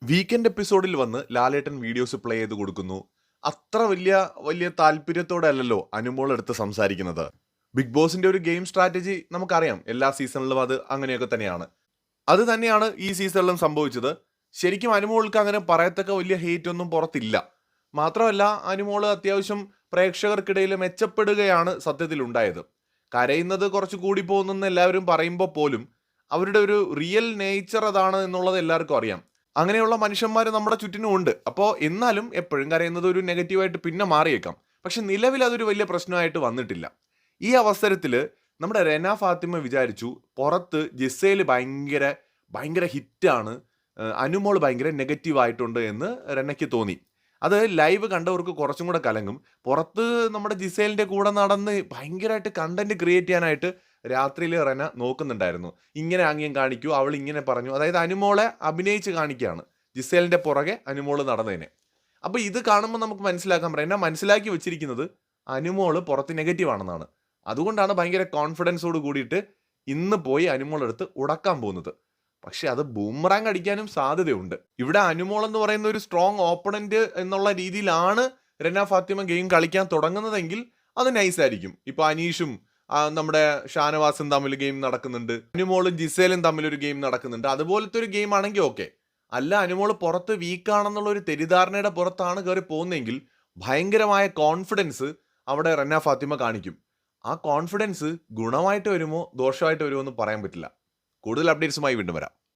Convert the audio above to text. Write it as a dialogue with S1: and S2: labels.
S1: Weekend എപ്പിസോഡിൽ വന്ന് ലാലേട്ടൻ videos play ചെയ്ത് കൊടുക്കുന്നു. അത്ര വലിയ വലിയ താല്പര്യത്തോടെ അല്ലല്ലോ അനുമോൾ എടുത്ത് സംസാരിക്കുന്നത്. ബിഗ് ബോസിന്റെ ഒരു ഗെയിം സ്ട്രാറ്റജി നമുക്കറിയാം. എല്ലാ സീസണിലും അത് അങ്ങനെയൊക്കെ തന്നെയാണ്. അത് തന്നെയാണ് ഈ സീസണിലും സംഭവിച്ചത്. ശരിക്കും അനുമോൾക്ക് അങ്ങനെ പറയത്തക്ക വലിയ ഹെയ്റ്റ് ഒന്നും പുറത്തില്ല. മാത്രമല്ല അനുമോള് അത്യാവശ്യം പ്രേക്ഷകർക്കിടയിൽ മെച്ചപ്പെടുകയാണ് സത്യത്തിൽ ഉണ്ടായത്. കരയുന്നത് കുറച്ച് കൂടി പോകുന്നെന്ന് എല്ലാവരും പറയുമ്പോൾ പോലും അവരുടെ ഒരു റിയൽ നേച്ചർ അതാണ് എന്നുള്ളത് എല്ലാവർക്കും അറിയാം. അങ്ങനെയുള്ള മനുഷ്യന്മാർ നമ്മുടെ ചുറ്റിനും ഉണ്ട്. അപ്പോൾ എന്നാലും എപ്പോഴും കരയുന്നത് ഒരു നെഗറ്റീവായിട്ട് പിന്നെ മാറിയേക്കാം. പക്ഷെ നിലവിൽ അതൊരു വലിയ പ്രശ്നമായിട്ട് വന്നിട്ടില്ല. ഈ അവസരത്തിൽ നമ്മുടെ റെന ഫാത്തിമ വിചാരിച്ചു പുറത്ത് ജിസേൽ ഭയങ്കര ഭയങ്കര ഹിറ്റാണ്, അനുമോൾ ഭയങ്കര നെഗറ്റീവ് ആയിട്ടുണ്ട് എന്ന് റെനയ്ക്ക് തോന്നി. അത് ലൈവ് കണ്ടവർക്ക് കുറച്ചും കൂടെ കലങ്ങും. പുറത്ത് നമ്മുടെ ജിസേലിന്റെ കൂടെ നടന്ന് ഭയങ്കരമായിട്ട് കണ്ടന്റ് ക്രിയേറ്റ് ചെയ്യാനായിട്ട് രാത്രിയിൽ റെന നോക്കുന്നുണ്ടായിരുന്നു. ഇങ്ങനെ ആംഗ്യം കാണിക്കൂ, അവൾ ഇങ്ങനെ പറഞ്ഞു, അതായത് അനുമോളെ അഭിനയിച്ച് കാണിക്കുകയാണ് ജിസേലിന്റെ പുറകെ അനുമോള് നടന്നതിനെ. അപ്പൊ ഇത് കാണുമ്പോൾ നമുക്ക് മനസ്സിലാക്കാം റെന മനസ്സിലാക്കി വെച്ചിരിക്കുന്നത് അനുമോള് പുറത്ത് നെഗറ്റീവ് ആണെന്നാണ്. അതുകൊണ്ടാണ് ഭയങ്കര കോൺഫിഡൻസോട് കൂടിയിട്ട് ഇന്ന് പോയി അനുമോളെടുത്ത് ഉടക്കാൻ പോകുന്നത്. പക്ഷെ അത് ബൂമറാങ് അടിക്കാനും സാധ്യതയുണ്ട്. ഇവിടെ അനുമോൾ എന്ന് പറയുന്ന ഒരു സ്ട്രോങ് ഓപ്പണന്റ് എന്നുള്ള രീതിയിലാണ് റെന ഫാത്തിമ ഗെയിം കളിക്കാൻ തുടങ്ങുന്നതെങ്കിൽ അത് നൈസായിരിക്കും. ഇപ്പൊ അനീഷും നമ്മുടെ ഷാനവാസും തമ്മിൽ ഗെയിം നടക്കുന്നുണ്ട്, അനുമോളും ജിസേലും തമ്മിൽ ഒരു ഗെയിം നടക്കുന്നുണ്ട്. അതുപോലത്തെ ഒരു ഗെയിം ആണെങ്കിൽ ഓക്കെ. അല്ല, അനുമോള് പുറത്ത് വീക്കാണെന്നുള്ള ഒരു തെറ്റിദ്ധാരണയുടെ പുറത്താണ് കയറി പോകുന്നതെങ്കിൽ ഭയങ്കരമായ കോൺഫിഡൻസ് അവിടെ റെന ഫാത്തിമ കാണിക്കും. ആ കോൺഫിഡൻസ് ഗുണമായിട്ട് വരുമോ ദോഷമായിട്ട് വരുമോ എന്ന് പറയാൻ പറ്റില്ല. കൂടുതൽ അപ്ഡേറ്റ്സുമായി വീണ്ടും വരാം.